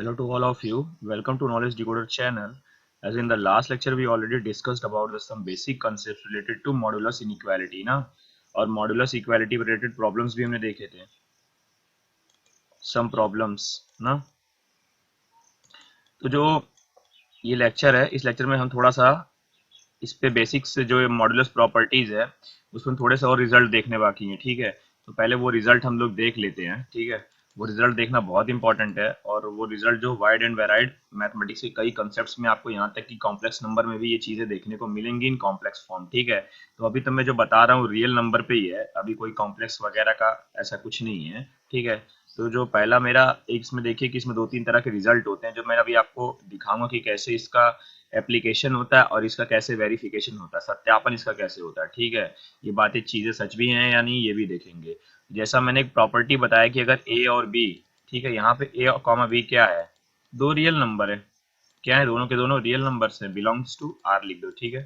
Hello to all of you. Welcome to Knowledge Decoder channel. As in the last lecture, we already discussed about some basic concepts related to modulus inequality ना और modulus equality related problems भी हमने देखे थे. Some problems ना. तो जो ये लेक्चर है, इस लेक्चर में हम थोड़ा सा इस पे बेसिक्स जो मॉडुलस प्रॉपर्टीज है उसमें थोड़े से और रिजल्ट देखने बाकी हैं. ठीक है, तो पहले वो रिजल्ट हम लोग देख लेते हैं. ठीक है, वो रिजल्ट देखना बहुत इंपॉर्टेंट है और वो रिजल्ट जो वाइड एंड वेराइड मैथमेटिक्स के कई कंसेप्ट्स में आपको यहाँ तक कि कॉम्प्लेक्स नंबर में भी ये चीजें देखने को मिलेंगी इन कॉम्प्लेक्स फॉर्म. ठीक है, तो अभी तो मैं जो बता रहा हूँ रियल नंबर पे ही है, अभी कोई कॉम्प्लेक्स वगैरह का ऐसा कुछ नहीं है. ठीक है, तो जो पहला मेरा एक इसमें देखिए कि इसमें दो तीन तरह के रिजल्ट होते हैं जो मैं अभी आपको दिखाऊंगा कि कैसे इसका एप्लीकेशन होता है और इसका कैसे वेरिफिकेशन होता है, सत्यापन इसका कैसे होता है. ठीक है, ये बातें चीजें सच भी हैं या नहीं ये भी देखेंगे. जैसा मैंने एक प्रॉपर्टी बताया कि अगर ए और बी, ठीक है, यहाँ पे ए और कॉमा बी क्या है, दो रियल नंबर है. क्या है, दोनों के दोनों रियल नंबर्स हैं, बिलोंग्स टू आर लिख दो. ठीक है,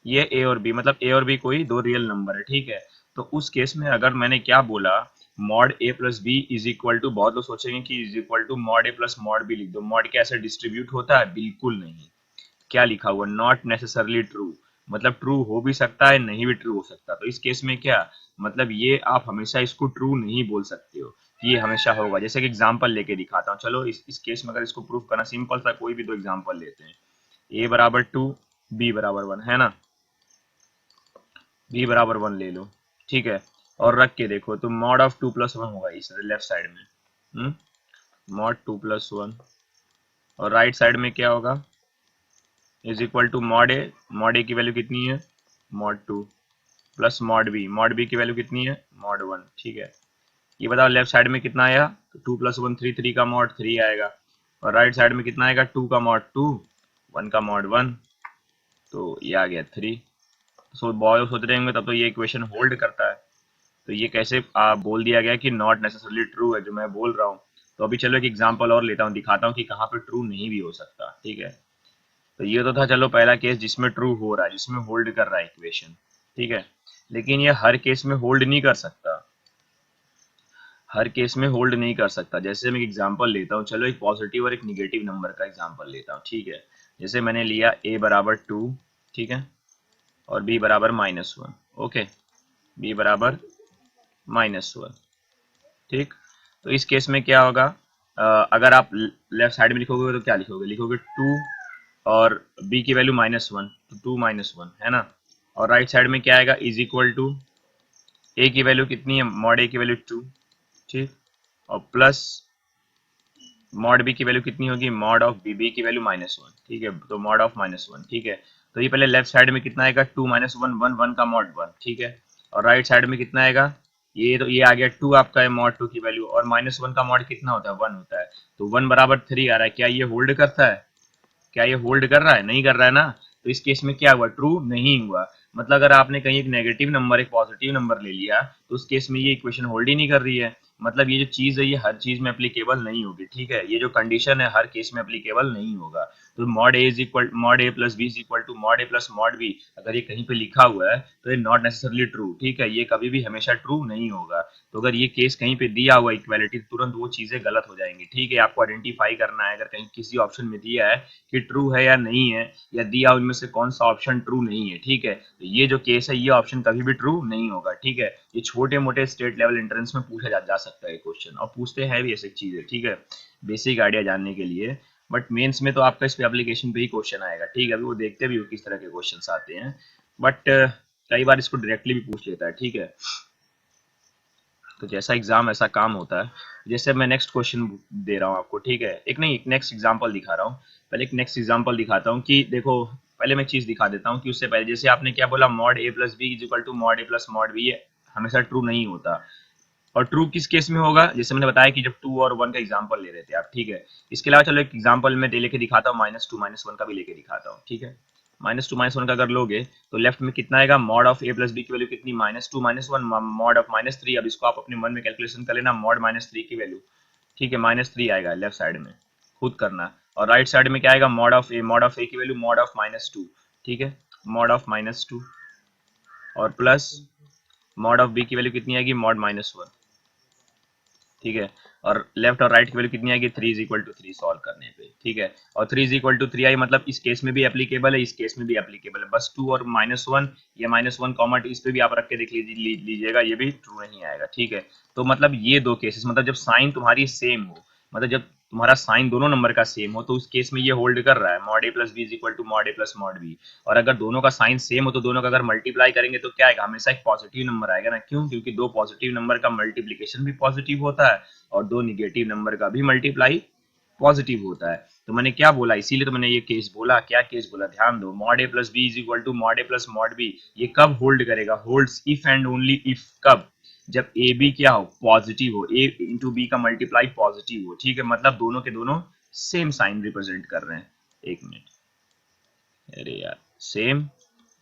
ये ए और बी मतलब ए और बी कोई दो रियल नंबर है. ठीक है, तो उस केस में अगर मैंने क्या बोला mod A plus b is equal to, बहुत लोग सोचेंगे कि is equal to mod A plus mod b लिख दो. मॉड कैसे डिस्ट्रीब्यूट होता है, बिल्कुल नहीं. क्या लिखा हुआ, नॉट नेसेसरली ट्रू, मतलब ट्रू हो भी सकता है नहीं भी ट्रू हो सकता. तो इस केस में क्या मतलब, ये आप हमेशा इसको ट्रू नहीं बोल सकते हो, ये हमेशा होगा. जैसे कि एग्जांपल लेके दिखाता हूँ. चलो इस केस में अगर इसको प्रूफ करना सिंपल सा कोई भी दो एग्जांपल लेते हैं. ए बराबर 2, बी बराबर 1 है ना, बी बराबर 1 ले लो. ठीक है, और रख के देखो तो मॉड ऑफ 2 प्लस 1 होगा इस लेफ्ट साइड में. मॉड 2 प्लस 1, और राइट साइड में क्या होगा, is equal to mod A. Mod A की वैल्यू कितनी है, मॉड 2 प्लस मॉड बी की वैल्यू कितनी है, मॉड 1. ठीक है, ये बताओ लेफ्ट साइड में कितना आया, तो 2 प्लस 1 3, 3 का मॉड 3 आएगा, और राइट साइड में कितना आएगा, 2 का मॉड 2, 1 का मॉड 1, तो ये आ गया 3. सो बॉय सोच रहे होंगे तब तो ये इक्वेशन होल्ड करता है, तो ये कैसे बोल दिया गया कि नॉट नेसेसरली ट्रू है जो मैं बोल रहा हूँ. तो अभी चलो एक एग्जांपल और लेता हूँ, दिखाता हूँ कि कहाँ पे ट्रू नहीं भी हो सकता. ठीक है, तो ये तो था चलो पहला केस जिसमें ट्रू हो रहा है, जिसमें होल्ड कर रहा है इक्वेशन. ठीक है, लेकिन ये हर केस में होल्ड नहीं कर सकता, हर केस में होल्ड नहीं कर सकता. जैसे मैं एग्जांपल लेता हूँ, चलो एक पॉजिटिव और एक निगेटिव नंबर का एग्जांपल लेता हूँ. ठीक है, जैसे मैंने लिया a बराबर 2, ठीक है, और b बराबर -1. ओके, b बराबर -1. ठीक, तो इस केस में क्या होगा, अगर आप लेफ्ट साइड में लिखोगे तो क्या लिखोगे, लिखोगे 2 और b की वैल्यू -1, तो 2 -1 है ना, और राइट साइड में क्या आएगा, इज इक्वल टू a की वैल्यू कितनी है, मॉड a की वैल्यू 2. ठीक, और प्लस मॉड b की वैल्यू कितनी होगी, मॉड ऑफ b की वैल्यू -1. ठीक है, तो मॉड ऑफ -1. ठीक है, तो ये पहले लेफ्ट साइड में कितना आएगा, 2 -1 1 1 का मॉड 1. ठीक है, और राइट साइड में कितना आएगा, ये तो ये आ गया 2 आपका है मॉड 2 की वैल्यू, और -1 का मॉड कितना होता है, 1 होता है, तो 1 बराबर 3 आ रहा है. क्या ये होल्ड करता है, क्या ये होल्ड कर रहा है, नहीं कर रहा है ना. तो इस केस में क्या हुआ, ट्रू नहीं हुआ. मतलब अगर आपने कहीं एक नेगेटिव नंबर एक पॉजिटिव नंबर ले लिया तो उस केस में ये इक्वेशन होल्ड ही नहीं कर रही है. मतलब ये जो चीज है ये हर चीज में एप्लीकेबल नहीं होगी. ठीक है, ये जो कंडीशन है हर केस में एप्लीकेबल नहीं होगा. तो mod A plus b is equal to mod A plus mod b अगर ये कहीं पे लिखा हुआ है तो ये नॉट नेसेसरली ट्रू. ठीक है, ये कभी भी हमेशा ट्रू नहीं होगा. तो अगर ये केस कहीं पे दिया हुआ इक्वालिटी, तुरंत वो चीजें गलत हो जाएंगी. ठीक है, आपको आइडेंटिफाई करना है अगर कहीं किसी ऑप्शन में दिया है कि ट्रू है या नहीं है, या दिया उनमें से कौन सा ऑप्शन ट्रू नहीं है. ठीक है, तो ये जो केस है ये ऑप्शन कभी भी ट्रू नहीं होगा. ठीक है, ये छोटे मोटे स्टेट लेवल एंट्रेंस में पूछा जा सकता है क्वेश्चन, और पूछते हैं भी ऐसी चीजें. ठीक है, बेसिक आइडिया जानने के लिए. बट मेंस में तो आपका इस पे एप्लीकेशन पे ही क्वेश्चन आएगा. ठीक है, अभी वो देखते भी हो किस तरह के क्वेश्चन आते हैं, बट कई बार इसको डायरेक्टली भी पूछ लेता है. ठीक है, तो जैसा एग्जाम ऐसा काम होता है. जैसे मैं नेक्स्ट क्वेश्चन दे रहा हूँ आपको. ठीक है, एक नहीं एक नेक्स्ट एग्जांपल दिखा रहा हूँ. पहले एक नेक्स्ट एग्जांपल दिखाता हूँ कि देखो, पहले मैं एक चीज दिखा देता हूँ कि उससे पहले जैसे आपने क्या बोला, mod A plus b is equal to mod A plus mod b, ये हमेशा ट्रू नहीं होता. और ट्रू किस केस में होगा, जैसे मैंने बताया कि जब 2 और 1 का एग्जांपल ले रहे थे आप. ठीक है, इसके अलावा चलो एक एग्जांपल में दे लेके दिखाता हूँ, -2 -1 का भी लेके दिखाता हूँ. ठीक है, -2 -1 का अगर लोगे तो लेफ्ट में कितना आएगा, mod of a plus b की वैल्यू कितनी, -2 -1 मॉड ऑफ -3. अब इसको आप अपने मन में कैलकुलेशन कर लेना, मॉड -3 की वैल्यू. ठीक है, -3 आएगा लेफ्ट साइड में, खुद करना. और राइट साइड में क्या आएगा, मॉड ऑफ ए की वैल्यू मॉड ऑफ -2. ठीक है, मॉड ऑफ -2, और प्लस मॉड ऑफ बी की वैल्यू कितनी आएगी, मॉड -1. ठीक है। और लेफ्ट और राइट की वैल्यू कितनी आएगी, 3 इज इक्वल टू 3 सॉल्व करने पे, ठीक है। और 3 इज इक्वल टू 3 आई, मतलब इस केस में भी एप्लीकेबल है, इस केस में भी एप्लीकेबल है, बस 2 और -1, ये -1 कॉमा इस पे भी आप रख के देख लीजिएगा, ये भी ट्रू नहीं आएगा, ठीक है। तो मतलब ये दो केसेस, मतलब जब साइन तुम्हारी सेम हो, मतलब जब तुम्हारा साइन दोनों नंबर का सेम हो, तो उस केस में ये होल्ड कर रहा है mod A plus b is equal to mod A plus mod b. और अगर दोनों का साइन सेम हो तो दोनों का अगर मल्टीप्लाई करेंगे तो क्या आएगा, हमेशा एक पॉजिटिव नंबर आएगा ना, क्यों, क्योंकि दो पॉजिटिव नंबर का मल्टीप्लीकेशन भी पॉजिटिव होता है और दो निगेटिव नंबर का भी मल्टीप्लाई पॉजिटिव होता है। तो मैंने क्या बोला, इसीलिए तो मैंने ये केस बोला, क्या केस बोला, ध्यान दो, mod A plus b is equal to mod A plus mod b, ये कब होल्ड करेगा, holds if and only if, कब, जब ए बी क्या हो, पॉजिटिव हो, ए इंटू बी का मल्टीप्लाई पॉजिटिव हो, ठीक है, मतलब दोनों के दोनों सेम साइन रिप्रेजेंट कर रहे हैं, एक मिनट, अरे यार, सेम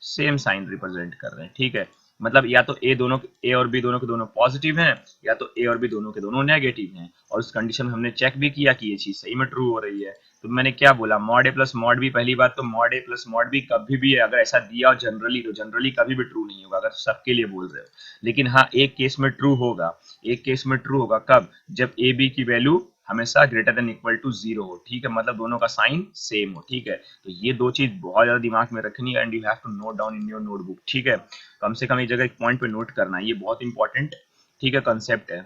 सेम साइन रिप्रेजेंट कर रहे हैं, ठीक है, मतलब या तो ए और बी दोनों के दोनों पॉजिटिव हैं, या तो ए और बी दोनों के दोनों नेगेटिव हैं, और उस कंडीशन में हमने चेक भी किया कि ये चीज सही में ट्रू हो रही है। तो मैंने क्या बोला, मॉड ए प्लस मॉड बी, पहली बात तो मॉड ए प्लस मॉड बी कभी भी है, अगर ऐसा दिया हो जनरली तो जनरली कभी भी ट्रू नहीं होगा, अगर सबके लिए बोल रहे हो, लेकिन हाँ एक केस में ट्रू होगा, एक केस में ट्रू होगा, कब, जब ए बी की वैल्यू हमेशा ग्रेटर देन इक्वल टू 0 हो, ठीक है, मतलब दोनों का साइन सेम हो, ठीक है। तो ये दो चीज बहुत ज्यादा दिमाग में रखनी है, and you have to note down in your notebook, ठीक है, कम से कम एक जगह एक पॉइंट पे नोट करना है, ये बहुत इंपॉर्टेंट, ठीक है, कंसेप्ट है।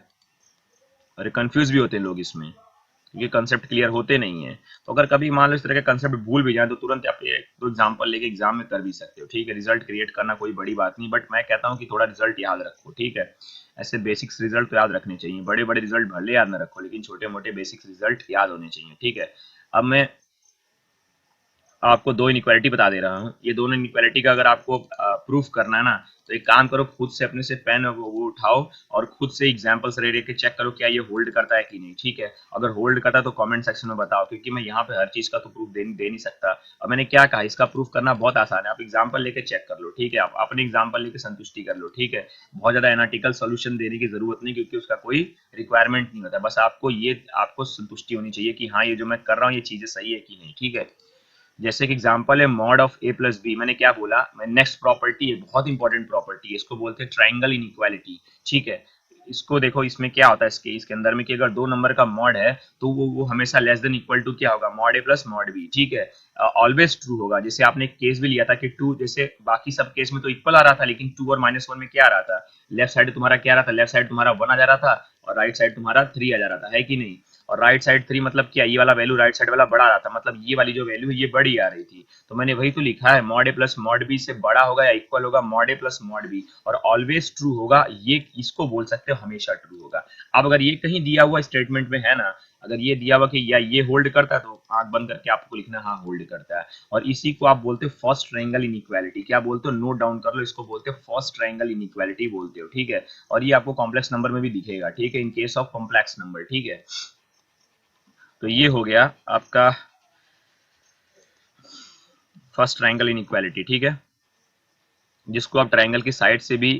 और कंफ्यूज भी होते हैं लोग इसमें, क्योंकि कंसेप्ट क्लियर होते नहीं है। तो अगर कभी मान लो इस तरह के कंसेप्ट भूल भी जाए तो तुरंत आप एक दो एग्जांपल लेके एग्जाम में कर भी सकते हो, ठीक है, रिजल्ट क्रिएट करना कोई बड़ी बात नहीं, बट मैं कहता हूँ कि थोड़ा रिजल्ट याद रखो, ठीक है, ऐसे बेसिक्स रिजल्ट तो याद रखने चाहिए, बड़े बड़े रिजल्ट भले याद ना रखो, लेकिन छोटे मोटे बेसिक्स रिजल्ट याद होने चाहिए, ठीक है। अब मैं आपको दो इनइक्वालिटी बता दे रहा हूँ, ये दोनों इनइक्वालिटी का अगर आपको प्रूफ करना है ना, तो एक काम करो, खुद से अपने से पेन वो उठाओ और खुद से एग्जांपल्स रह के चेक करो क्या ये होल्ड करता है कि नहीं, ठीक है। अगर होल्ड करता है तो कमेंट सेक्शन में बताओ, क्योंकि मैं यहाँ पे हर चीज का तो प्रूफ दे नहीं सकता। और मैंने क्या कहा, इसका प्रूफ करना बहुत आसान है, आप एग्जाम्पल लेके चेक कर लो, ठीक है, आप अपने एग्जाम्पल लेके संतुष्टि कर लो, ठीक है। बहुत ज्यादा एनालिटिकल सोल्यूशन देने की जरूरत नहीं, क्योंकि उसका कोई रिक्वायरमेंट नहीं होता, बस आपको संतुष्टि होनी चाहिए कि हाँ ये जो मैं कर रहा हूँ ये चीजें सही है कि नहीं, ठीक है। जैसे कि एग्जांपल है mod of a plus b, मैंने क्या बोला, मैं नेक्स्ट प्रॉपर्टी है, बहुत इंपॉर्टेंट प्रॉपर्टी है, इसको बोलते हैं ट्राइंगल इनइक्वालिटी, ठीक है। इसको देखो, इसमें क्या होता है, इसके अंदर में कि अगर दो नंबर का मॉड है तो वो हमेशा लेस देन इक्वल टू क्या होगा, मॉड ए प्लस मॉड बी, ठीक है, ऑलवेज ट्रू होगा। जैसे आपने एक केस भी लिया था कि टू, जैसे बाकी सब केस में तो इक्वल आ रहा था, लेकिन टू और -1 में क्या आ रहा था, लेफ्ट साइड तुम्हारा क्या आ रहा था, लेफ्ट साइड तुम्हारा 1 आ जा रहा था और राइट साइड तुम्हारा 3 आ जा रहा था, है कि नहीं। और राइट साइड 3 मतलब क्या, ये वाला वैल्यू राइट साइड वाला बड़ा आ रहा था, मतलब ये वाली जो वैल्यू है ये बड़ी आ रही थी। तो मैंने वही तो लिखा है, मॉड ए प्लस मॉड बी से बड़ा होगा या इक्वल होगा मॉड ए प्लस मॉड बी, और ऑलवेज ट्रू होगा, ये इसको बोल सकते हो हमेशा ट्रू होगा। अब अगर ये कहीं दिया हुआ स्टेटमेंट में है ना, अगर ये दिया हुआ कि या ये होल्ड करता है तो आंख बंद करके आपको लिखना हाँ होल्ड करता है। और इसी को आप बोलते हो फर्स्ट ट्रायंगल इनइक्वालिटी, क्या बोलते हो, नोट डाउन कर लो, इसको बोलते हो फर्स्ट ट्रायंगल इनइक्वालिटी बोलते हो, ठीक है। और ये आपको कॉम्प्लेक्स नंबर में भी दिखेगा, ठीक है, in case of complex number, ठीक है। तो ये हो गया आपका फर्स्ट ट्रायंगल इनइक्वालिटी, ठीक है, जिसको आप ट्रायंगल की साइड से भी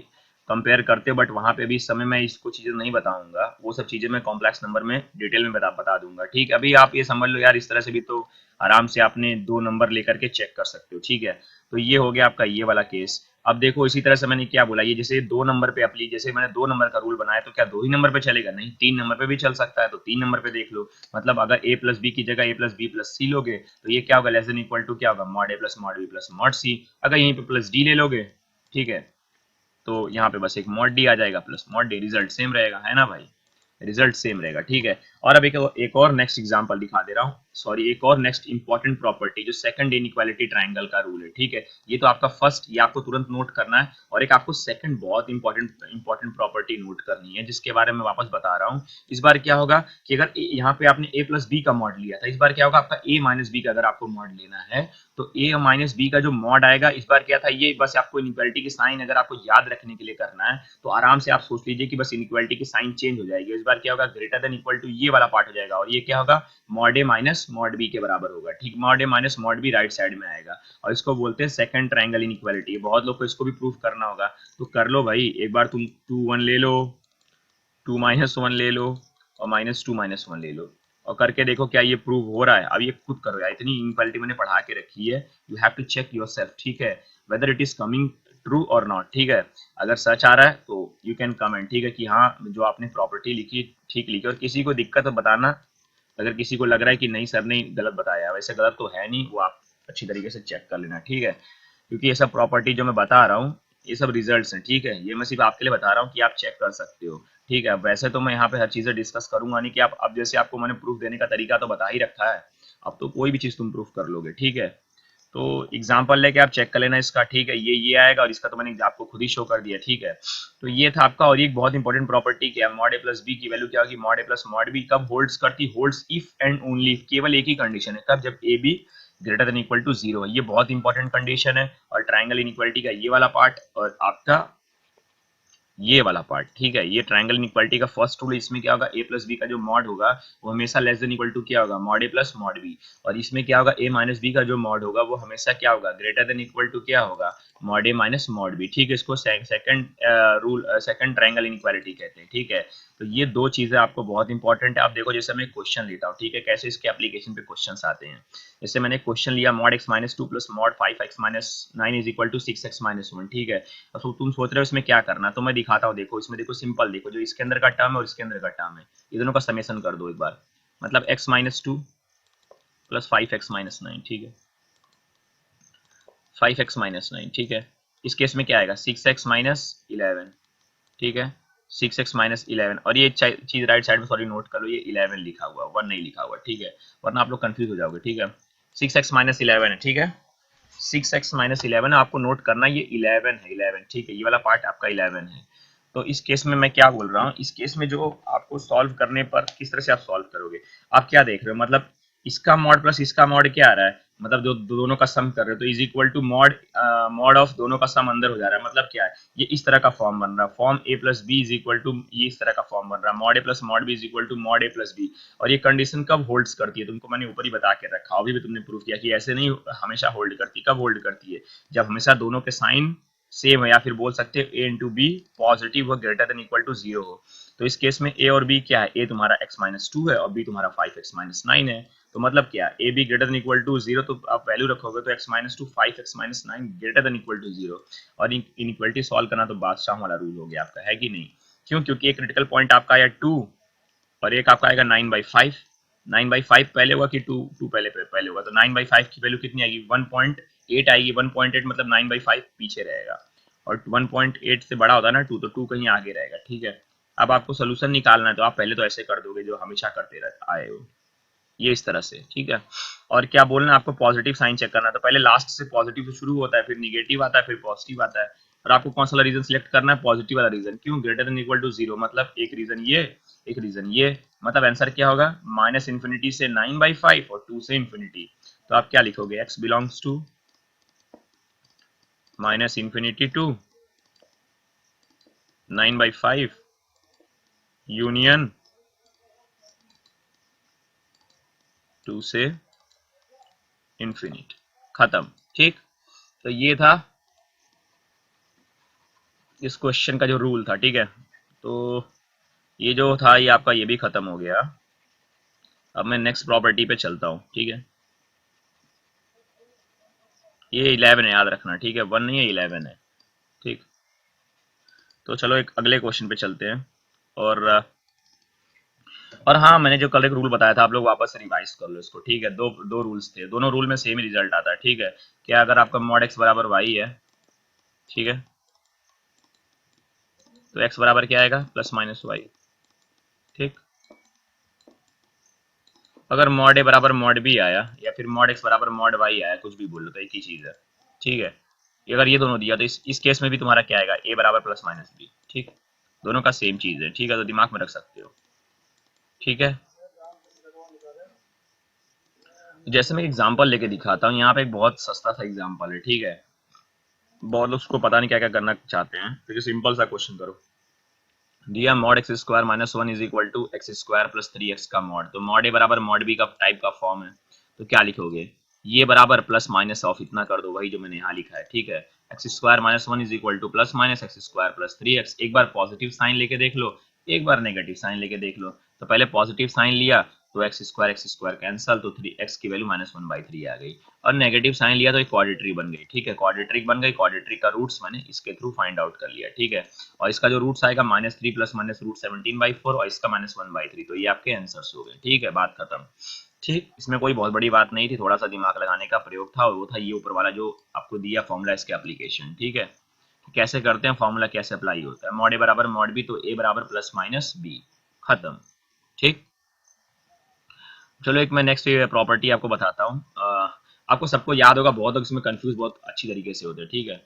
कंपेयर करते हो, बट वहां पे भी इस समय मैं इसको चीजें नहीं बताऊंगा, वो सब चीजें मैं कॉम्प्लेक्स नंबर में डिटेल में बता दूंगा, ठीक है। अभी आप ये समझ लो यार, इस तरह से भी तो आराम से आपने दो नंबर लेकर के चेक कर सकते हो, ठीक है। तो ये हो गया आपका ये वाला केस। अब देखो इसी तरह से मैंने क्या बोला, ये जैसे दो नंबर पे अपनी, जैसे मैंने दो नंबर का रूल बनाया, तो क्या दो ही नंबर पे चलेगा, नहीं, तीन नंबर पे भी चल सकता है, तो तीन नंबर पे देख लो, मतलब अगर ए प्लस बी की जगह ए प्लस बी प्लस सी लोगे तो ये क्या होगा, लेस देन इक्वल टू क्या होगा, मॉड ए plus mod B plus mod C. अगर यहीं पे प्लस डी ले लोगे, ठीक है, तो यहाँ पे बस एक मॉड डी आ जाएगा plus mod D, result same रहेगा, है ना भाई, रिजल्ट सेम रहेगा, ठीक है। और अब एक और नेक्स्ट एग्जांपल दिखा दे रहा हूँ, सॉरी, एक और नेक्स्ट इंपॉर्टेंट प्रॉपर्टी जो सेकंड इनइक्वालिटी ट्रायंगल का रूल है, ठीक है। ये तो आपका फर्स्ट, ये आपको तुरंत नोट करना है, और एक आपको सेकंड बहुत इंपॉर्टेंट प्रॉपर्टी नोट करनी है, जिसके बारे में वापस बता रहा हूँ। इस बार क्या होगा कि अगर यहाँ पे आपने a प्लस बी का मॉड लिया था, इस बार क्या होगा आपका a माइनस बी का अगर आपको मॉड लेना है, तो a माइनस बी का जो मॉड आएगा, इस बार क्या था, ये बस आपको इनइक्वालिटी की साइन अगर आपको याद रखने के लिए करना है तो आराम से आप सोच लीजिए कि बस इनइक्वालिटी की साइन चेंज हो जाएगी, इस बार क्या होगा, ग्रेटर देन इक्वल टू ये वाला पार्ट हो जाएगा, और ये क्या होगा, mod A minus mod B के बराबर होगा, ठीक, mod A minus mod B right side में आएगा, और इसको बोलते हैं सेकंड ट्रायंगल इनइक्वालिटी। बहुत लोग को इसको भी प्रूफ करना होगा, तो कर लो भाई, एक बार तुम 2 1 ले लो, 2 - 1 ले लो, और -2 - 1 ले लो, और करके देखो क्या ये प्रूव हो रहा है। अब ये खुद करो यार, इतनी इनइक्वालिटी मैंने पढ़ा के रखी है, you have to check yourself, ठीक है, whether it is coming true और नॉट, ठीक है। अगर सच आ रहा है तो यू कैन कमेंट, ठीक है, कि हाँ जो आपने प्रॉपर्टी लिखी ठीक लिखी, और किसी को दिक्कत है बताना, अगर किसी को लग रहा है कि नहीं सर ने गलत बताया, वैसे गलत तो है नहीं, वो आप अच्छी तरीके से चेक कर लेना, ठीक है। क्योंकि ये सब प्रॉपर्टी जो मैं बता रहा हूँ ये सब रिजल्ट्स हैं, ठीक है, ये मैं सिर्फ आपके लिए बता रहा हूँ कि आप चेक कर सकते हो, ठीक है। वैसे तो मैं यहाँ पे हर चीज़ें डिस्कस करूंगा नहीं, कि आप अब जैसे आपको मैंने प्रूफ देने का तरीका तो बता ही रखा है, अब तो कोई भी चीज़ तुम प्रूफ कर लोगे, ठीक है। तो एग्जाम्पल लेके आप चेक कर लेना इसका, ठीक है, ये आएगा, और इसका तो मैंने आपको खुद ही शो कर दिया, ठीक है। तो ये था आपका, और एक बहुत इंपॉर्टेंट प्रॉपर्टी क्या है, मॉड ए प्लस बी की वैल्यू क्या होगी, मॉड ए प्लस मॉड बी कब होल्ड्स करती, होल्ड्स इफ एंड ओनली, केवल एक ही कंडीशन है, कब, जब a b greater than equal to zero, ये बहुत इंपॉर्टेंट कंडीशन है। और ट्राइंगल इनइक्वालिटी का ये वाला पार्ट और आपका ये वाला पार्ट, ठीक है, ये ट्रायंगल इनइक्वालिटी का फर्स्ट रूल, इसमें क्या होगा, ए प्लस बी का जो मॉड होगा वो हमेशा लेस देन इक्वल टू क्या होगा, मॉड ए प्लस मॉड बी, और इसमें क्या होगा, ए माइनस बी का जो मॉड होगा वो हमेशा क्या होगा, ग्रेटर देन इक्वल टू क्या होगा, mod A minus mod B, ठीक है। इसको second rule, second triangle inequality कहते हैं, ठीक है। तो ये दो चीजें आपको बहुत इंपॉर्टेंट है। आप देखो जैसे मैं क्वेश्चन लेता हूँ, ठीक है, कैसे इसके एप्लीकेशन पे क्वेश्चन आते हैं। जैसे मैंने क्वेश्चन लिया, mod x minus two plus mod 5x minus 9 is equal to 6x minus 1, ठीक है। तो तुम सोच रहे हो इसमें क्या करना, तो मैं दिखाता हूँ, देखो इसमें, देखो सिंपल, देखो जो इसके अंदर का टर्म है और इसके अंदर का टर्म है, ये दोनों का समेशन कर दो एक बार, मतलब x minus two plus 5x minus 9, ठीक है, 5x माइनस 9, ठीक है। इस केस में क्या आएगा, 6x माइनस 11, ठीक है, 6x माइनस 11, और ये चीज राइट साइड में सॉरी नोट कर लो, ये 11 लिखा हुआ, 1 नहीं लिखा हुआ, ठीक है, वरना आप लोग कंफ्यूज हो जाओगे, ठीक है। 6x माइनस 11 है, ठीक है, 6x माइनस 11 आपको नोट करना, ये 11 है, 11, ठीक है, ये वाला पार्ट आपका 11 है। तो इस केस में मैं क्या बोल रहा हूँ, इस केस में जो आपको सॉल्व करने पर किस तरह से आप सॉल्व करोगे, आप क्या देख रहे हो, मतलब इसका मॉड प्लस इसका मॉड क्या आ रहा है, मतलब जो दोनों का सम कर रहे हो, तो is equal to mod mod of दोनों का सम अंदर हो जा रहा है, मतलब क्या है, ये इस तरह का फॉर्म बन रहा है, form a plus b is equal to, ये इस तरह का फॉर्म बन रहा है, mod A plus mod b is equal to mod A plus b. और ये कंडीशन कब होल्ड्स करती है, तुमको मैंने ऊपर ही बता के रखा, अभी भी तुमने प्रूव किया कि ऐसे नहीं हमेशा होल्ड करती, कब होल्ड करती है, जब हमेशा दोनों के साइन सेम है, या फिर बोल सकते हैं ए इंटू बी पॉजिटिव हो, greater than equal to zero हो। तो इस केस में ए और बी क्या है, ए तुम्हारा x माइनस टू है और बी तुम्हारा 5x माइनस 9 है। तो मतलब क्या, a b greater than equal to zero, तो आप वैल्यू रखोगे तो x minus two 5x minus 9 greater than equal to zero. और इनइक्वालिटी सॉल्व करना तो बादशाह वाला रूल हो गया आपका, है कि नहीं। क्यों, क्योंकि एक क्रिटिकल पॉइंट आपका आया 2 और एक आपका आएगा 9/5, 9/5 पहले होगा कि 2 पहले पहले होगा, तो 9/5 की वैल्यू कितनी आएगी, 1.8 आएगी, 1.8 मतलब 9/5 पीछे रहेगा, और 1.8 से बड़ा होता है ना 2, तो 2 कहीं आगे रहेगा, ठीक है। अब आपको सोल्यूशन निकालना है तो आप पहले तो ऐसे कर दोगे जो हमेशा करते आए हो, ये इस तरह से, ठीक है। और क्या बोलना है, आपको पॉजिटिव साइन चेक करना है, तो पहले लास्ट से पॉजिटिव से शुरू होता है, फिर निगेटिव आता है, फिर पॉजिटिव आता है। और आपको कौन सा वाला रीजन सिलेक्ट करना है, पॉजिटिव वाला रीजन, क्यों, greater than equal to zero, मतलब एक रीजन ये, एक रीजन ये, मतलब आंसर क्या होगा, माइनस इन्फिनिटी से 9/5 और 2 से इन्फिनिटी। तो आप क्या लिखोगे, x belongs to minus infinity to 9/5 union 2 से इन्फिनिट, खत्म, ठीक। तो ये था इस क्वेश्चन का जो रूल था, ठीक है। तो ये जो था ये आपका ये भी खत्म हो गया। अब मैं नेक्स्ट प्रॉपर्टी पे चलता हूँ, ठीक है। ये 11 है, याद रखना, ठीक है, 1 नहीं है, 11 है, ठीक। तो चलो एक अगले क्वेश्चन पे चलते हैं। और हाँ, मैंने जो कल एक रूल बताया था, आप लोग वापस से रिवाइज कर लो इसको, ठीक है। दो दो रूल्स थे, दोनों रूल में सेम ही रिजल्ट आता है, ठीक है। क्या, अगर आपका मॉड एक्स बराबर वाई है, ठीक है, तो एक्स बराबर क्या आएगा, प्लस माइनस वाई, ठीक। अगर मॉड ए बराबर मॉड बी आया, या फिर मॉड एक्स बराबर मॉड वाई आया, कुछ भी बोल लो, तो एक ही चीज है, ठीक है। अगर ये दोनों दिया तो इस केस में भी तुम्हारा क्या आएगा, ए बराबर प्लस माइनस बी, ठीक। दोनों का सेम चीज है, ठीक है, तो दिमाग में रख सकते हो, ठीक है। जैसे मैं एग्जांपल लेके दिखाता हूँ, यहाँ पे एक बहुत सस्ता सा एग्जांपल है, ठीक है। बहुत लोग उसको पता नहीं क्या क्या करना चाहते हैं, तो सिंपल सा क्वेश्चन करो, दिया mod x square minus 1 is equal to x square plus 3x का मॉड। तो मॉड ए बराबर मॉड बी का टाइप का फॉर्म है, तो क्या लिखोगे, ये बराबर प्लस माइनस ऑफ इतना कर दो, वही जो मैंने यहाँ लिखा है, ठीक है। X square minus 1 is equal two plus minus x square plus 3x। एक बार पॉजिटिव साइन लेके देख लो, एक बार नेगेटिव साइन लेके देख लो। तो पहले पॉजिटिव साइन लिया तो एक्स स्क्वायर कैंसल, तो 3x की वैल्यू -1/3 आ गई। और नेगेटिव साइन लिया तो एक क्वाड्रेट्रिक बन गई, ठीक है, क्वाड्रेट्रिक बन गई। क्वाड्रेट्रिक का रूट्स मैंने इसके थ्रू फाइंड आउट कर लिया, ठीक है। और इसका जो रूट्स आएगा -3 प्लस -√17/4 और इसका -1/3, तो ये आपके आंसर्स हो गए, ठीक है, बात खत्म। ठीक, इसमें कोई बहुत बड़ी बात नहीं थी, थोड़ा सा दिमाग लगाने का प्रयोग था, और वो था ये ऊपर वाला जो आपको दिया फॉर्मूला, इसके एप्लीकेशन, ठीक है। कैसे करते हैं फॉर्मूला, कैसे अप्लाई होता है, मॉड ए बराबर मॉड बी, तो ए बराबर प्लस माइनस बी, खत्म। ठीक, चलो एक मैं नेक्स्ट प्रॉपर्टी आपको बताता हूँ। आपको सबको याद होगा, बहुत लोग इसमें कंफ्यूज बहुत अच्छी तरीके से होते हैं, ठीक है।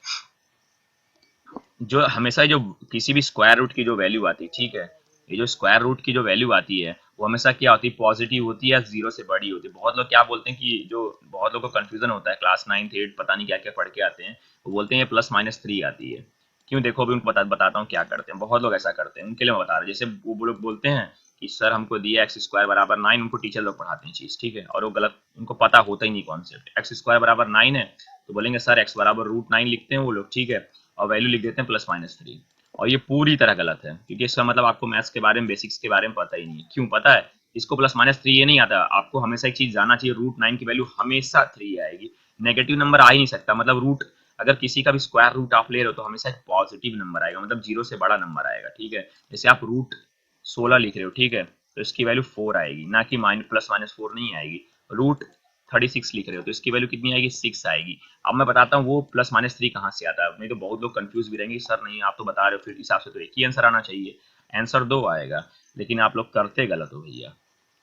जो हमेशा जो किसी भी स्क्वायर रूट की जो वैल्यू आती है, ठीक है, ये जो स्क्वायर रूट की जो वैल्यू आती है वो हमेशा क्या होती है, पॉजिटिव होती है या जीरो से बड़ी होती है। बहुत लोग क्या बोलते हैं कि जो बहुत लोगों को कंफ्यूजन होता है, क्लास 9th 8 पता नहीं क्या क्या पढ़ के आते हैं, वो बोलते हैं ये +-3 आती है। क्यों, देखो अभी उनको बताता हूँ क्या करते हैं। बहुत लोग ऐसा करते हैं, उनके लिए मैं बता रहा हूँ। जैसे वो लोग बोलते हैं कि सर हमको दिया x² बराबर 9, उनको टीचर लोग पढ़ाते हैं चीज, ठीक है, और वो गलत, उनको पता होता ही नहीं कॉन्सेप्ट। x² बराबर 9 है तो बोलेंगे सर x बराबर √9 लिखते हैं वो लोग, ठीक है, और वैल्यू लिख देते हैं +-3। और ये पूरी तरह गलत है, क्योंकि इसका मतलब आपको मैथ्स के बारे में, बेसिक्स के बारे में पता ही नहीं है। क्यों पता है, इसको +-3 ये नहीं आता, आपको हमेशा एक चीज जानना चाहिए, √9 की वैल्यू हमेशा 3 आएगी, नेगेटिव नंबर आ ही नहीं सकता। मतलब रूट, अगर किसी का भी स्क्वायर रूट आप ले रहे हो तो हमेशा एक पॉजिटिव नंबर आएगा, मतलब 0 से बड़ा नंबर आएगा, ठीक है। जैसे आप √16 लिख रहे हो, ठीक है, तो इसकी वैल्यू 4 आएगी, ना कि +-4 नहीं आएगी। √36 लिख रहे हो तो इसकी वैल्यू कितनी आएगी, 6 आएगी। अब मैं बताता हूँ वो +-3 कहाँ से आता है, नहीं तो बहुत लोग कंफ्यूज भी रहेंगे, सर नहीं आप तो बता रहे हो, फिर हिसाब से तो एक ही आंसर आना चाहिए। आंसर 2 आएगा, लेकिन आप लोग करते गलत हो भैया,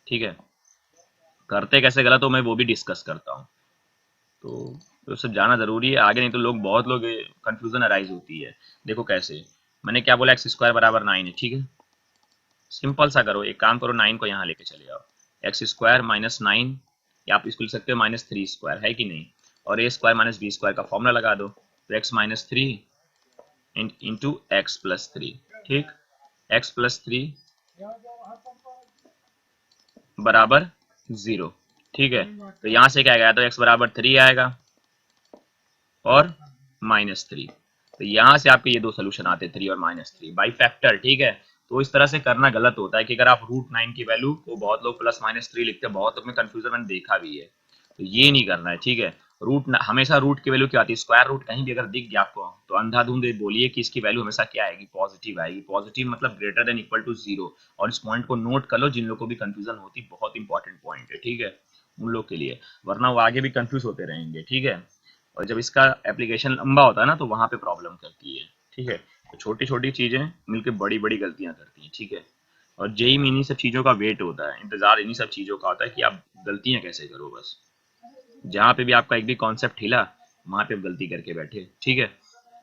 ठीक है। करते कैसे गलत हो मैं वो भी डिस्कस करता हूँ, तो सब जाना जरूरी है आगे, नहीं तो लोग, बहुत लोग कंफ्यूजन अराइज होती है। देखो कैसे, मैंने क्या बोला, x² बराबर 9 है, ठीक है। सिंपल सा करो, एक काम करो, 9 को यहाँ लेके चले जाओ, x² -9, या आप इसको लिख सकते हो -3² है कि नहीं, और a² - b² का फॉर्मूला लगा दो, तो x-3 इंटू x+3, ठीक, x+3 बराबर 0, ठीक है। तो यहाँ से क्या आएगा, तो x बराबर 3 आएगा और -3, तो यहाँ से आपके ये दो सोल्यूशन आते हैं, 3 और -3 बाई फैक्टर, ठीक है। तो इस तरह से करना गलत होता है कि अगर आप √9 की वैल्यू को, बहुत लोग +-3 लिखते हैं, बहुत लोग में कंफ्यूजन मैंने देखा भी है, तो ये नहीं करना है, ठीक है। हमेशा रूट की वैल्यू क्या आती है, स्क्वायर रूट कहीं भी अगर दिख गया आपको तो अंधाधुंध बोलिए कि इसकी वैल्यू हमेशा क्या आएगी, पॉजिटिव आएगी। पॉजिटिव मतलब ग्रेटर देन इक्वल टू 0, और इस पॉइंट को नोट कर लो, जिन लोगों को भी कंफ्यूजन होती, बहुत इंपॉर्टेंट पॉइंट है, ठीक है, उन लोग के लिए, वरना वो आगे भी कंफ्यूज होते रहेंगे, ठीक है। और जब इसका एप्लीकेशन लंबा होता है ना, तो वहां पे प्रॉब्लम करती है, ठीक है। तो छोटी छोटी चीजें मिलकर बड़ी बड़ी गलतियां करती हैं, ठीक है। और जेई में इन्हीं सब चीजों का वेट होता है, इंतजार इन्हीं सब चीजों का होता है कि आप गलतियां कैसे करो, बस जहाँ पे भी आपका एक भी कॉन्सेप्ट हिला वहां पे आप गलती करके बैठे, ठीक है।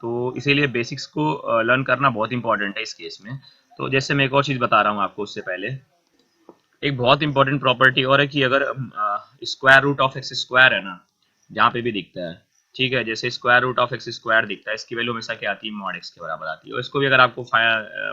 तो इसीलिए बेसिक्स को लर्न करना बहुत इंपॉर्टेंट है इस केस में। तो जैसे मैं एक और चीज बता रहा हूँ आपको, उससे पहले एक बहुत इंपॉर्टेंट प्रॉपर्टी और है कि अगर स्क्वायर रूट ऑफ x² है ना, जहाँ पे भी दिखता है, ठीक है, जैसे स्क्वायर रूट ऑफ x² दिखता है, इसकी वैल्यू हमेशा क्या आती है, मॉड x के बराबर आती है। और इसको भी अगर आपको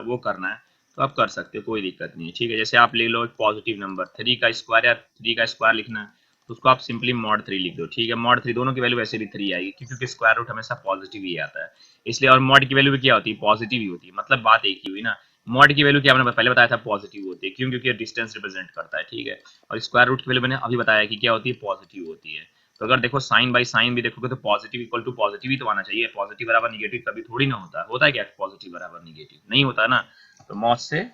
वो करना है तो आप कर सकते हो, कोई दिक्कत नहीं है, ठीक है। जैसे आप ले लो एक पॉजिटिव नंबर 3 का स्क्वायर, या 3 का स्क्वायर लिखना है तो उसको आप सिंपली मॉड 3 लिख दो, ठीक है। मॉड 3 दोनों की वैल्यू वैसे भी 3 आएगी, क्योंकि स्क्वायर रूट हमेशा पॉजिटिव ही आता है, इसलिए। और मॉड की वैल्यू भी क्या होती है, पॉजिटिव ही होती है, मतलब बात एक ही हुई ना। मॉड की वैल्यू क्या मैंने पहले बताया था, पॉजिटिव होती है, क्यों, क्योंकि डिस्टेंस रिप्रेजेंट करता है, ठीक है। और स्क्वायर रूट की वैल्यू मैंने अभी बताया कि क्या होती है, पॉजिटिव होती है। तो अगर देखो साइन बाई साइन भी देखोगे तो पॉजिटिव इक्वल टू पॉजिटिव ही तो आना चाहिए, पॉजिटिव बराबर निगेटिव कभी थोड़ी ना होता है, होता है क्या पॉजिटिव बराबर निगेटिव, नहीं होता ना। तो मॉड से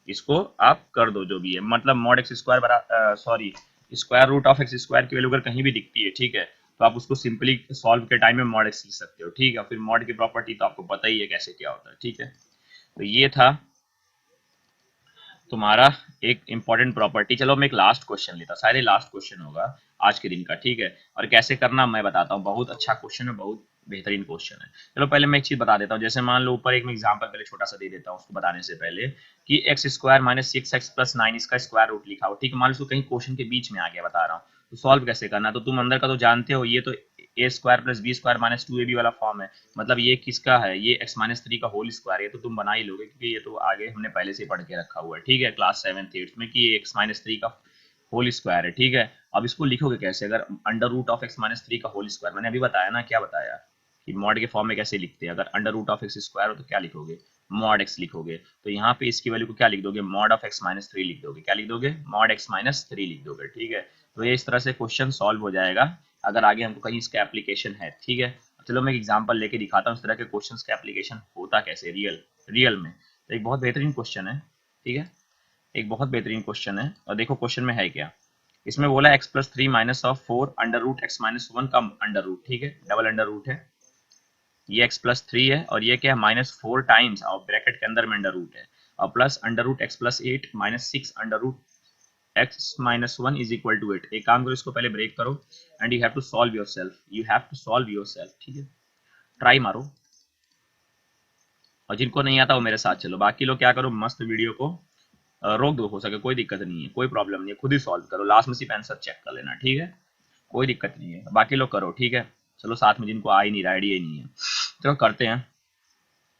इसको आप कर दो जो भी है, मतलब मॉड x² बराबर, sorry, square root of x² की वैल्यू अगर कहीं भी दिखती है, ठीक है, तो आप उसको सिंपली सॉल्व के टाइम में मॉड x लिख सकते हो, ठीक है। फिर मॉड की प्रॉपर्टी तो आपको पता ही है कैसे क्या होता है, ठीक है। तो ये था तुम्हारा एक इंपॉर्टेंट प्रॉपर्टी। चलो मैं एक लास्ट क्वेश्चन लेता, शायद लास्ट क्वेश्चन होगा आज के दिन का, ठीक है। और कैसे करना मैं बताता हूँ, बहुत अच्छा क्वेश्चन है, बहुत बेहतरीन क्वेश्चन है। चलो पहले मैं एक चीज बता देता हूँ, जैसे मान लो ऊपर एक मैं एग्जांपल पहले छोटा सा दे देता हूँ उसको बताने से पहले, कि x² - 6x+9 इसका स्क्वायर रूट लिखा हो, ठीक है। मान लो कहीं क्वेश्चन के बीच में आ गया, बता रहा हूँ, तो सॉल्व कैसे करना, तो तुम अंदर का तो जानते हो, ये तो a² + b² - 2ab वाला फॉर्म है, मतलब ये किसका है, ये x-3 का होल स्क्वायर है, तो तुम बना ही लोगे, क्योंकि ये तो आगे हमने पहले से पढ़ के रखा हुआ है, ठीक है, क्लास 7th 8th में, कि ये x-3 का होल स्क्वायर है, ठीक है। अब इसको लिखोगे कैसे, अगर अंडर रूट ऑफ x-3 का होल स्क्वायर, मैंने अभी बताया ना, क्या बताया कि मॉड के फॉर्म में कैसे लिखते हैं, अगर अंडर रूट ऑफ x² हो तो क्या लिखोगे, मॉड एक्स लिखोगे, तो यहाँ पे इसकी वैल्यू को क्या लिख दोगे, mod of x minus three लिख दोगे, क्या लिख दोगे, मॉड एक्स माइनस थ्री लिख दोगे, ठीक है। तो ये इस तरह से क्वेश्चन सॉल्व हो जाएगा अगर आगे हमको कहीं इसका एप्लीकेशन है, ठीक है। चलो मैं एक एग्जांपल लेके दिखाता हूँ इस तरह के क्वेश्चंस का एप्लीकेशन होता कैसे रियल में। तो एक बहुत बेहतरीन क्वेश्चन है, ठीक है, एक बहुत बेहतरीन क्वेश्चन है। और देखो क्वेश्चन में है क्या, इसमें बोला x plus three minus of four under root x minus one का अंडर रूट, ठीक है, डबल अंडर रूट है, ये x प्लस थ्री है और ये क्या है माइनस फोर टाइम्स और ब्रैकेट के अंदर में अंडर रूट है, और plus under root x plus eight minus six under root x minus one is equal to eight. एक काम करो, इसको पहले ब्रेक करो and you have to solve yourself, you have to solve yourself, ठीक है, try मारो, और जिनको नहीं आता वो मेरे साथ चलो, बाकी लोग क्या करो, मस्त वीडियो को रोक दो, हो सके कोई दिक्कत नहीं है, कोई प्रॉब्लम नहीं है, खुद ही सॉल्व करो, लास्ट में सिर्फ आंसर चेक कर लेना, ठीक है, कोई दिक्कत नहीं है, बाकी लोग करो, ठीक है। चलो साथ में जिनको आ ही नहीं रहा, आइडिया ही नहीं है, चलो करते हैं।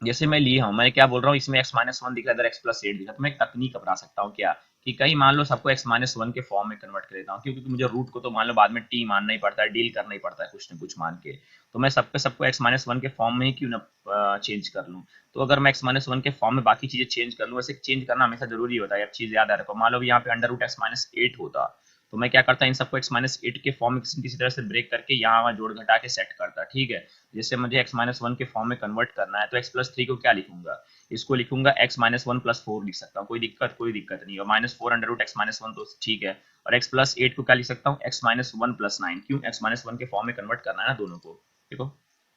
जैसे मैं लिया हूँ, मैं क्या बोल रहा हूँ, इसमें x माइनस वन दिख रहा है, इधर x प्लस एट दिख रहा है, तो मैं एक तकनीक अपना सकता हूँ क्या, कि कहीं मान लो सबको x माइनस वन के फॉर्म में कन्वर्ट कर देता हूँ, क्योंकि मुझे रूट को तो मान लो बाद में t मानना ही पड़ता है, डील करना ही पड़ता है कुछ न कुछ मान के, तो मैं सबको x माइनस वन के फॉर्म में ही क्यों ना चेंज कर लूँ। तो अगर मैं x माइनस वन के फॉर्म में बाकी चीजें चेंज कर लूँ, वैसे चेंज करना हमेशा जरूरी होता है, अब चीज याद रखो, मान लो यहाँ पे under root x minus eight होता, तो मैं क्या करता, इन सबको x माइनस एट के फॉर्म में किसी तरह से ब्रेक करके यहाँ वहाँ जोड़ घटा के सेट करता, ठीक है। जैसे मुझे x माइनस वन के फॉर्म में कन्वर्ट करना है, तो x प्लस थ्री को क्या लिखूंगा, इसको लिखूंगा x minus one plus four लिख सकता हूँ, कोई दिक्कत नहीं है, minus four under root x minus one तो ठीक है, और x प्लस एट को क्या लिख सकता हूँ, x minus one plus nine, क्यों, x माइनस वन के फॉर्म में कन्वर्ट करना है ना दोनों को, देखो,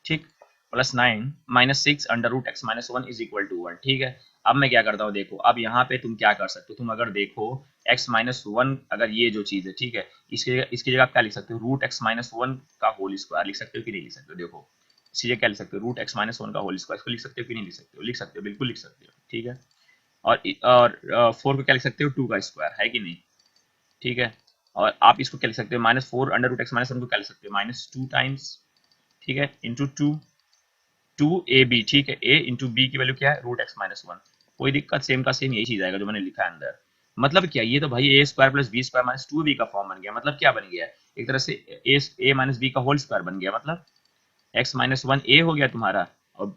ठीक, plus nine minus six under root x minus one is equal to one, ठीक है। अब मैं क्या करता हूँ, देखो अब यहाँ पे तुम क्या कर सकते हो, तुम अगर देखो x माइनस वन, अगर ये जो चीज है, ठीक है, इसकी जगह आप क्या लिख सकते हो, रूट एक्स माइनस वन का होल स्क्वायर लिख सकते हो कि नहीं लिख सकते हो, देखो इसकी जगह क्या लिख सकते हो, रूट एक्स माइनस वन का होल स्क्वायर, इसको लिख सकते हो कि नहीं लिख सकते हो, लिख सकते हो, बिल्कुल लिख सकते हो, ठीक है। और फोर को क्या लिख सकते हो, टू का स्क्वायर है कि नहीं, ठीक है। और आप इसको क्या लिख सकते हो, minus four under root x minus one को क्या लिख सकते हो, माइनस टू टाइम्स, ठीक है, into two, two a b, ठीक है, ए इंटू बी की वैल्यू क्या है, रूट एक्स माइनस वन, कोई दिक्कत, सेम का सेम यही चीज आएगा जो मैंने लिखा है अंदर। मतलब क्या, ये तो भाई A square plus B square minus two B का फॉर्म बन गया, मतलब क्या बन गया, एक तरह से ए माइनस बी का होल स्क्वायर बन गया, मतलब एक्स माइनस वन ए हो गया तुम्हारा, और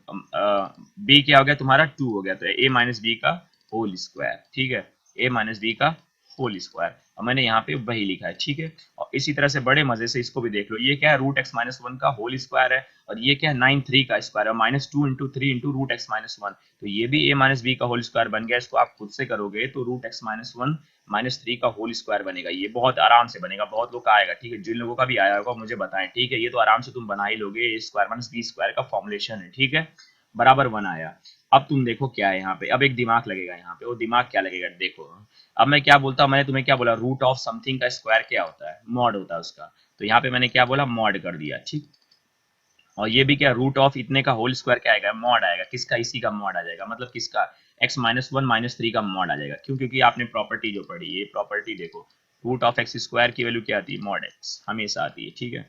बी क्या हो गया तुम्हारा, टू हो गया, तो ए माइनस बी का होल स्क्वायर, ठीक है, ए माइनस बी का होल स्क्वायर, और मैंने यहाँ पे वही लिखा है, ठीक है। और इसी तरह से बड़े मजे से इसको भी देख लो, ये क्या है, रूट एक्स माइनस वन का होल स्क्वायर है, और ये क्या है, नाइन थ्री का स्क्वायर है, minus two into three into root x minus one, तो ये भी ए माइनस बी का होल स्क्वायर बन गया, इसको आप खुद से करोगे तो root x minus one minus three का होल स्क्वायर बनेगा, ये बहुत आराम से बनेगा, बहुत लोग का आएगा, ठीक है, जिन लोगों का भी आया होगा मुझे बताएं, ठीक है, ये तो आराम से तुम बना ही लोगे, ए स्क्वायर माइनस बी स्क्वायर का फॉर्मुलेशन है, ठीक है, बराबर वन आया। अब तुम देखो क्या है यहाँ पे, अब एक दिमाग लगेगा यहाँ पे, वो दिमाग क्या लगेगा, देखो अब मैं क्या बोलता हूँ, मैंने तुम्हें क्या बोला, रूट ऑफ समथिंग का स्क्वायर क्या होता है, मॉड होता है उसका, तो यहाँ पे मैंने क्या बोला, मॉड कर दिया, ठीक। और ये भी क्या, रूट ऑफ इतने का होल स्क्वायर क्या आएगा, मॉड आएगा, किसका, इसी का मॉड आ जाएगा, मतलब किसका, x minus one minus three का मॉड आ जाएगा, क्यों, क्योंकि आपने प्रॉपर्टी जो पढ़ी, ये प्रॉपर्टी देखो, रूट ऑफ एक्स स्क्वायर की वैल्यू क्या आती है, मॉड एक्स हमेशा आती है, ठीक है।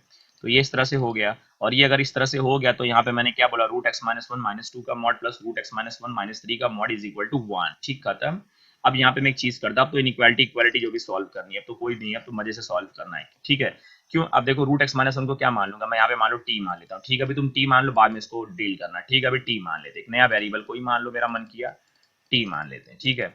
तो ये इस तरह से हो गया, और ये अगर इस तरह से हो गया, तो यहाँ पे मैंने क्या बोला, root x minus one minus two का mod plus root x minus one minus three का mod is equal to one, ठीक, खत्म। अब यहाँ पे मैं एक चीज करता, अब तो इनइक्वालिटी इक्वालिटी जो भी सॉल्व करनी है, अब तो कोई नहीं है, अब तो मजे से सॉल्व करना है, ठीक है। क्यों, अब देखो रूट एक्स माइनस वन को क्या मान लूंगा मैं, यहाँ पे मान लो टी मान लेता हूँ, ठीक है, अभी तुम टी मान लो, बाद में इसको डील करना, ठीक है, अभी टी मान लेते, एक नया वेरिएबल कोई मान लो, मेरा मन किया टी मान लेते हैं, ठीक है।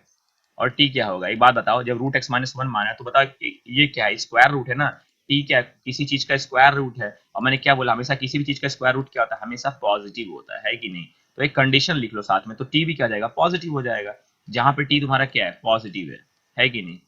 और टी क्या होगा, एक बात बताओ, जब रूट एक्स माइनस वन माना है तो बताओ ये क्या है, स्क्वायर रूट है ना, टी क्या है, किसी चीज का स्क्वायर रूट है, और मैंने क्या बोला, हमेशा किसी भी चीज का स्क्वायर रूट क्या होता है, हमेशा पॉजिटिव होता है कि नहीं, तो एक कंडीशन लिख लो साथ में, तो टी भी क्या जाएगा, पॉजिटिव हो जाएगा, जहां पे टी तुम्हारा क्या है, पॉजिटिव है कि नहीं,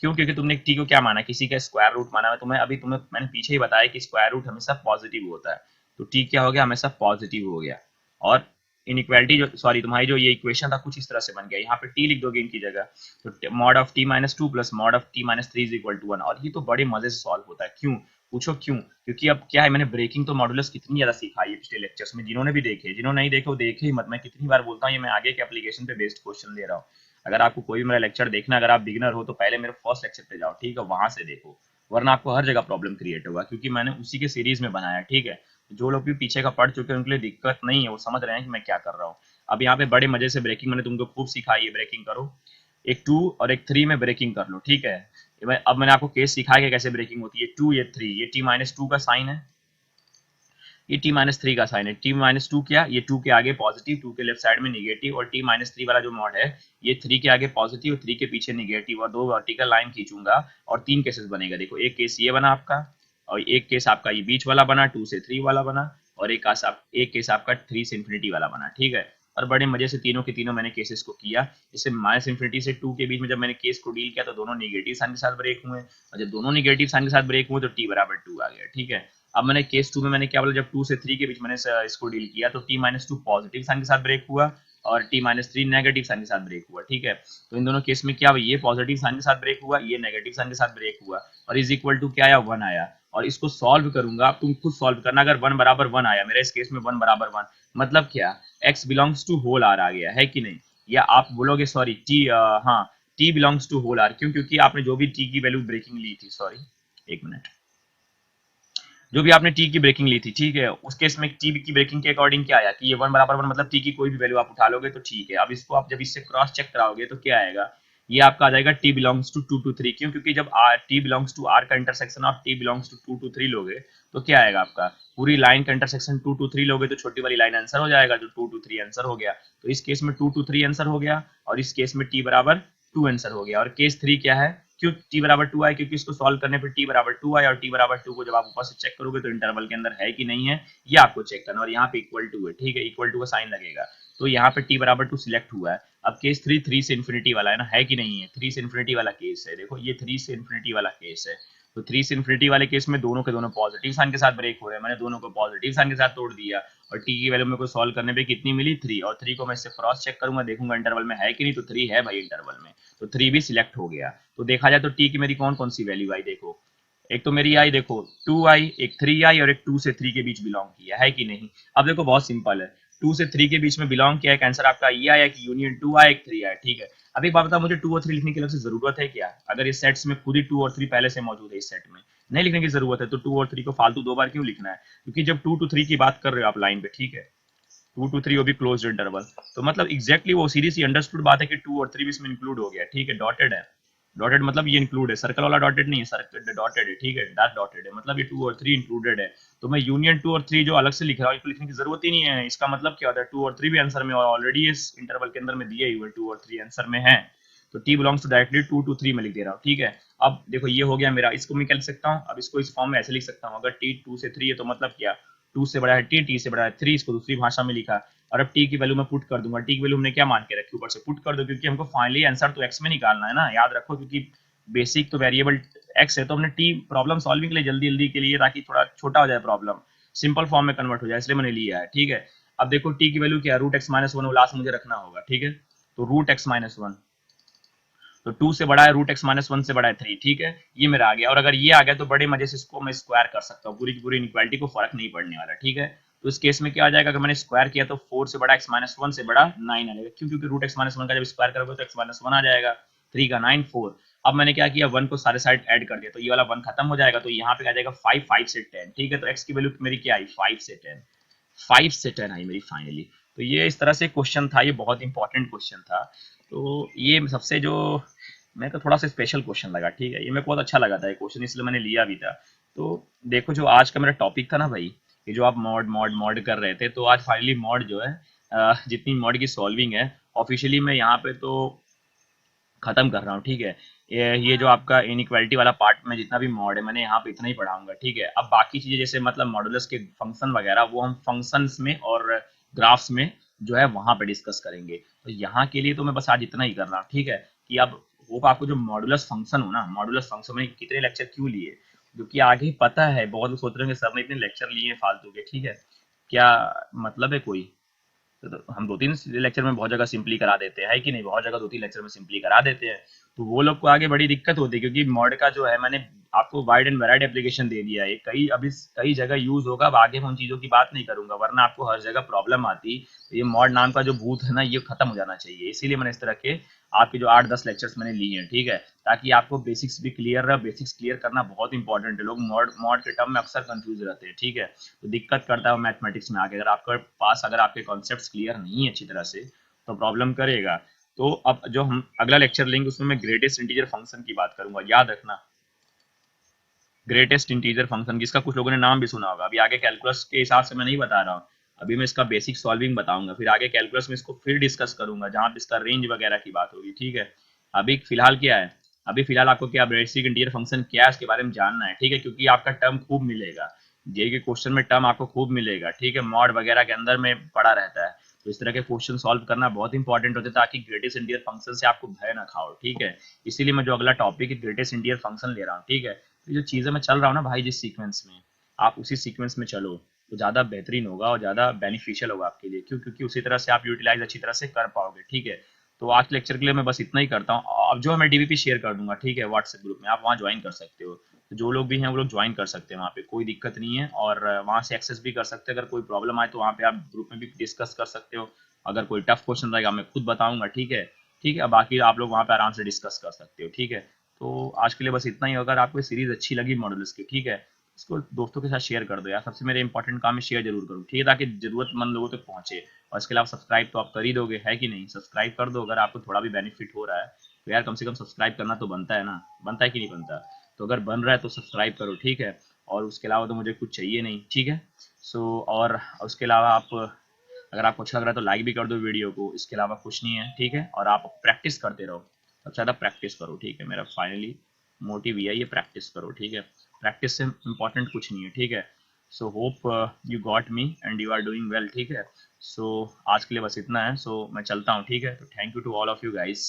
क्यों, क्योंकि तुमने टी को क्या माना, किसी का स्क्वायर रूट माना, तुम्हें मैंने पीछे ही बताया कि स्क्वायर रूट हमेशा पॉजिटिव होता है, तो टी क्या हो गया, हमेशा पॉजिटिव हो गया। और इनइक्वालिटी जो, सॉरी, तुम्हारी जो ये इक्वेशन था कुछ इस तरह से बन गया, यहाँ पे टी लिख दोगे इनकी जगह, तो mod of t minus two plus mod of t minus three is equal to one, और ये तो बड़े मजे से सॉल्व होता है, क्यों, पूछो क्यों, क्योंकि अब क्या है, मैंने ब्रेकिंग तो मॉडुलस कितनी ज्यादा सिखाई है पिछले लेक्चर्स में, जिन्होंने भी देखे, जिन्होंने नहीं देखे वो देखे ही मत, मैं कितनी बार बोलता हूँ, ये मैं आगे के एप्लीकेशन पे बेस्ड क्वेश्चन ले रहा हूँ, अगर आपको कोई मेरा लेक्चर देखना, अगर आप बिगिनर हो तो पहले मेरे फर्स्ट लेक्चर पे जाओ, ठीक है, वहां से देखो, वरना आपको हर जगह प्रॉब्लम क्रिएट होगा, क्योंकि मैंने उसी के सीरीज में बनाया, ठीक है। जो लोग भी पीछे का पढ़ चुके हैं उनके लिए दिक्कत नहीं है, वो समझ रहे हैं कि मैं क्या कर रहा हूँ। अब यहाँ पे बड़े मजे से ब्रेकिंग मैंने तुमको खूब सिखाई है, ब्रेकिंग करो, एक टू और एक थ्री में ब्रेकिंग कर लो, ठीक है। अब मैंने आपको केस सिखाया कि कैसे ब्रेकिंग होती है, टू ये थ्री, ये टी माइनस टू का साइन है, ये t-3 का साइन है, t-2 क्या, ये 2 के आगे पॉजिटिव, 2 के लेफ्ट साइड में निगेटिव, और t-3 वाला जो मॉड है ये 3 के आगे पॉजिटिव, 3 के पीछे निगेटिव, और 2 वर्टिकल लाइन खींचूंगा और 3 केसेस बनेगा। देखो एक केस ये बना आपका, और एक केस आपका ये बीच वाला बना, 2 से 3 वाला बना, और एक केस आपका 3 से इन्फिनिटी वाला बना, ठीक है। और बड़े मजे से तीनों के तीनों मैंने केसेस को किया। जैसे -इन्फिनिटी से 2 के बीच में जब मैंने केस को डील किया तो दोनों निगेटिव साइन के साथ ब्रेक हुए, और जब दोनों निगेटिव साइन के साथ ब्रेक हुए तो t बराबर 2 आ गया, ठीक है। अब मैंने केस 2 में मैंने क्या बोला, जब 2 से 3 के बीच मैंने इसको डील किया तो t-2 पॉजिटिव साइन के साथ ब्रेक हुआ और t-3 नेगेटिव साइन के साथ ब्रेक हुआ, ठीक है। तो इन दोनों केस में क्या हुआ, ये पॉजिटिव साइन के साथ ब्रेक हुआ, ये नेगेटिव साइन के साथ ब्रेक हुआ, और इज इक्वल टू क्या आया, 1 आया। और इसको सॉल्व करूंगा, तुम खुद सॉल्व करना। अगर 1 बराबर 1 आया, मेरे इस केस में 1 बराबर 1, मतलब क्या, x belongs to whole R आ गया है कि नहीं। या आप बोलोगे सॉरी हाँ, t belongs to whole R, क्यों, क्योंकि आपने जो भी t की वैल्यू ब्रेकिंग ली थी, सॉरी एक मिनट, जो भी आपने टी की ब्रेकिंग ली थी, ठीक है, उस केस में टी की ब्रेकिंग के अकॉर्डिंग क्या आया कि ये 1 बराबर 1, मतलब टी की कोई भी वैल्यू आप उठा लोगे तो ठीक है। अब इसको आप जब इससे क्रॉस चेक कराओगे तो क्या आएगा, ये आपका आ जाएगा टी बिलोंग्स टू 2 to 3, क्यों, क्योंकि जब टी बिलोंग्स टू आर का intersection of t belongs to 2 to 3 लोगे तो क्या आएगा आपका, पूरी लाइन का इंटरसेक्शन 2 to 3 लोगे तो छोटी वाली लाइन आंसर हो जाएगा, जो 2 to 3 आंसर हो गया। तो इस केस में 2 to 3 आंसर हो गया, और इस केस में टी बराबर 2 आंसर हो गया। और केस 3 क्या है, क्यों t बराबर 2 आए, क्योंकि इसको सॉल्व करने पर t बराबर 2 आए, और t बराबर 2 को जब आप ऊपर से चेक करोगे तो इंटरवल के अंदर है कि नहीं है ये आपको चेक करना, और यहाँ पे इक्वल टू है, ठीक है, इक्वल टू का साइन लगेगा, तो यहाँ पे t बराबर 2 सिलेक्ट हुआ है। अब केस 3 से इन्फिनिटी वाला है ना, है कि नहीं है, 3 से इन्फिनिटी वाला केस है, देखो ये 3 से इन्फिनिटी वाला केस है। तो 3 से इन्फिनिटी वाले केस में दोनों के दोनों पॉजिटिव साइन के साथ ब्रेक हो रहे हैं, मैंने दोनों को पॉजिटिव साइन के साथ तोड़ दिया, और t की वैल्यू मेरे को सॉल्व करने पे कितनी मिली, 3, और 3 को मैं इससे क्रॉस चेक करूंगा, देखूंगा इंटरवल में है कि नहीं, तो 3 है भाई इंटरवल में, तो 3 भी सिलेक्ट हो गया। तो देखा जाए तो t की मेरी कौन कौन सी वैल्यू आई, देखो एक तो मेरी आई, देखो 2 आई, एक 3 आई, और एक 2 से 3 के बीच बिलोंग किया है कि नहीं। अब देखो बहुत सिंपल है, 2 से 3 के बीच में बिलोंग किया, एक आंसर आपका ये आया कि यूनियन 2 आया, एक 3 आया, ठीक है। अब एक बात बताओ, मुझे 2 और 3 लिखने की अलग से जरूरत है क्या, अगर इस सेट्स में खुद ही 2 और 3 पहले से मौजूद है, इस सेट में नहीं लिखने की जरूरत है, तो 2 और 3 को फालतू 2 बार क्यों लिखना है, क्योंकि जब 2 to 3 की बात कर रहे हो आप लाइन पे, ठीक है, 2 to 3 वो भी क्लोज्ड इंटरवल, तो मतलब एग्जैक्टली वो सीधी सी अंडरस्टूड बात है कि 2 और 3 भी इसमें इंक्लूड हो गया, ठीक है, डॉटेड है, डॉटेड मतलब ये इंक्लूड है, सर्कल वाला डॉटेड नहीं है, सर्कल डॉटेड है, ठीक है, डॉट डॉटेड है, मतलब ये 2 और 3 इंक्लूडेड है। तो मैं यूनियन 2 और 3 जो अलग से लिख रहा हूँ इसको लिखने की जरूरत ही नहीं है। इसका मतलब क्या होता है, 2 और 3 भी आंसर में ऑलरेडी इस इंटरवल के अंदर में दिए हुए 2 और 3 आंसर में है, तो t belongs to directly 2 to 3 में लिख दे रहा हूँ, ठीक है। अब देखो ये हो गया मेरा, इसको मैं क्या लिख सकता हूँ, अब इसको इस फॉर्म में ऐसे लिख सकता हूँ, अगर टी 2 से 3 है तो मतलब क्या, 2 से बड़ा है टी, टी से बड़ा है 3, इसको दूसरी भाषा में लिखा, और अब टी की वैल्यू मैं पुट कर दूंगा, टी की वैल्यू हमने क्या मान के रखी, ऊपर से पुट कर दो, क्योंकि हमको फाइनली आंसर तो एक्स में निकालना है ना, याद रखो, क्योंकि बेसिक तो वेरिएबल एक्स है, तो हमने टी प्रॉब्लम सॉल्विंग के लिए जल्दी जल्दी के लिए, ताकि थोड़ा छोटा हो जाए प्रॉब्लम, सिंपल फॉर्म में कन्वर्ट हो जाए, इसलिए मैंने लिया है, ठीक है। अब देखो टी की वैल्यू क्या है, root x minus one, last मुझे रखना होगा, ठीक है, तो रूट एक्स माइनस वन, तो 2 से बड़ा है, रूट एक्स माइनस वन से बड़ा है 3, ठीक है, ये मेरा आ गया। और अगर ये आ गया तो बड़े मजे से इसको मैं स्क्वायर कर सकता हूँ, पूरी की पूरी इनक्वालिटी को फर्क नहीं पड़ने वाला, ठीक है। तो इस केस में क्या आ जाएगा, अगर मैंने स्क्वायर किया तो 4 से बड़ा एक्स माइनस वन से बड़ा 9 आ जाएगा, क्यों, क्योंकि रूट एक्स माइनस वन का जब स्क्वायर करोगे तो एक्स माइनस वन आ जाएगा, 3 का 9 4। अब मैंने क्या किया, 1 को सारे साइड ऐड कर दिया, तो ये वाला 1 खत्म हो जाएगा, तो यहाँ पे आ जाएगा 5, 5 से 10, ठीक है। तो एक्स की वैल्यू मेरी क्या आई, 5 से 10, 5 से 10 आई मेरी फाइनली। तो ये इस तरह से क्वेश्चन था, ये बहुत इंपॉर्टेंट क्वेश्चन था, तो ये सबसे जो मेरे को थोड़ा सा स्पेशल क्वेश्चन लगा, ठीक है, ये मेरे को बहुत अच्छा लगा था ये क्वेश्चन, इसलिए मैंने लिया भी था। तो देखो जो आज का मेरा टॉपिक था ना भाई, ये जो आप मॉड मॉड मॉड कर रहे थे, तो आज फाइनली मॉड जो है जितनी मॉड की सॉल्विंग है ऑफिशियली मैं यहाँ पे तो खत्म कर रहा हूँ, ठीक है। ये जो आपका इनइक्वालिटी वाला पार्ट में जितना भी मॉड है मैंने यहाँ पे इतना ही पढ़ाऊंगा, ठीक है। अब बाकी चीजें जैसे मतलब मॉडुलस के फंक्शन वगैरह वो हम फंक्शंस में और ग्राफ्स में जो है वहां पे डिस्कस करेंगे। तो यहाँ के लिए तो मैं बस आज इतना ही कर रहा हूँ, ठीक है। कि अब होप आपको जो मॉडुलस फंक्शन हो ना, मॉडुलस फंक्शन में कितने लेक्चर क्यों लिए, क्योंकि आगे पता है बहुत लोग सोच रहे होंगे सर ने इतने लेक्चर लिए फालतू के, ठीक है, क्या मतलब है कोई, तो हम 2-3 लेक्चर में बहुत जगह सिंपली करा देते हैं, है कि नहीं, बहुत जगह 2-3 लेक्चर में सिंपली करा देते हैं, तो वो लोग को आगे बड़ी दिक्कत होती है, क्योंकि मॉड का जो है मैंने आपको वाइड एंड वैराइड एप्लीकेशन दे दिया है, कई अभी कई जगह यूज होगा, अब आगे मैं उन चीजों की बात नहीं करूंगा वरना आपको हर जगह प्रॉब्लम आती। तो ये मॉड नाम का जो भूत है ना ये खत्म हो जाना चाहिए, इसीलिए मैंने इस तरह के आपके जो 8-10 लेक्चर्स मैंने लिए हैं, ठीक है, ताकि आपको बेसिक्स भी क्लियर रहे। बेसिक्स क्लियर करना बहुत इंपॉर्टेंट है, लोग मॉड मॉड के टर्म में अक्सर कंफ्यूज रहते हैं, ठीक है, तो दिक्कत करता है मैथमेटिक्स में आगे, अगर आपके पास अगर आपके कॉन्सेप्ट्स क्लियर नहीं है अच्छी तरह से तो प्रॉब्लम करेगा। तो अब जो हम अगला लेक्चर लेंगे उसमें मैं ग्रेटेस्ट इंटीजर फंक्शन की बात करूंगा, याद रखना ग्रेटेस्ट इंटीजर फंक्शन, जिसका कुछ लोगों ने नाम भी सुना होगा। अभी आगे कैलकुलस के हिसाब से मैं नहीं बता रहा हूँ, अभी मैं इसका बेसिक सॉल्विंग बताऊंगा, फिर आगे कैलकुलस में इसको फिर डिस्कस करूंगा जहां पे इसका रेंज वगैरह की बात होगी, ठीक है। अभी फिलहाल क्या है, अभी फिलहाल आपको क्या बेसिक इंटीजर फंक्शन क्या है इसके बारे में जानना है, ठीक है, क्योंकि आपका टर्म खूब मिलेगा, जेई के क्वेश्चन में टर्म आपको खूब मिलेगा, ठीक है, मॉड वगैरह के अंदर में पड़ा रहता है। तो इस तरह के क्वेश्चन सॉल्व करना बहुत इंपॉर्टेंट होता है ताकि ग्रेटेस्ट इंटीजर फंक्शन से आपको भय ना खाओ, ठीक है। इसीलिए मैं जो अगला टॉपिक है ग्रेटेस्ट इंटीजर फंक्शन ले रहा हूँ, ठीक है। तो जो चीज़ें मैं चल रहा हूँ ना भाई, जिस सीक्वेंस में, आप उसी सीक्वेंस में चलो तो ज़्यादा बेहतरीन होगा और ज़्यादा बेनिफिशियल होगा आपके लिए, क्यों, क्योंकि उसी तरह से आप यूटिलाइज अच्छी तरह से कर पाओगे, ठीक है। तो आज के लेक्चर के लिए मैं बस इतना ही करता हूँ। अब जो मैं डीवीपी शेयर कर दूंगा, ठीक है, व्हाट्सएप ग्रुप में, आप वहाँ ज्वाइन कर सकते हो। तो जो लोग भी हैं वो लोग ज्वाइन कर सकते हैं, वहाँ पे कोई दिक्कत नहीं है, और वहाँ से एक्सेस भी कर सकते हैं। अगर कोई प्रॉब्लम आए तो वहाँ पे आप ग्रुप में भी डिस्कस कर सकते हो। अगर कोई टफ क्वेश्चन रहेगा मैं खुद बताऊंगा, ठीक है। ठीक है, बाकी आप लोग वहाँ पे आराम से डिस्कस कर सकते हो, ठीक है। तो आज के लिए बस इतना ही। अगर आपको सीरीज अच्छी लगी मॉडल्स की, ठीक है, इसको दोस्तों के साथ शेयर कर दो यार। सबसे मेरे इंपॉर्टेंट काम है शेयर जरूर करूँ, ठीक है, ताकि जरूरतमंद लोगों तक पहुंचे। और इसके अलावा सब्सक्राइब तो आप कर ही दोगे, है कि नहीं? सब्सक्राइब कर दो, अगर आपको थोड़ा भी बेनिफिट हो रहा है तो यार कम से कम सब्सक्राइब करना तो बनता है ना, बनता है कि नहीं बनता? तो अगर बन रहा है तो सब्सक्राइब करो, ठीक है। और उसके अलावा तो मुझे कुछ चाहिए नहीं, ठीक है। और उसके अलावा आप, अगर आपको अच्छा लग रहा है तो लाइक भी कर दो वीडियो को, इसके अलावा कुछ नहीं है, ठीक है। और आप प्रैक्टिस करते रहो, सबसे ज़्यादा प्रैक्टिस करो, ठीक है। मेरा फाइनली मोटिव ये है, ये प्रैक्टिस करो, ठीक है। प्रैक्टिस से इम्पोर्टेंट कुछ नहीं है, ठीक है। So hope you got me and you are doing well, ठीक है। सो आज के लिए बस इतना है, सो मैं चलता हूँ, ठीक है। तो thank you to all of you guys.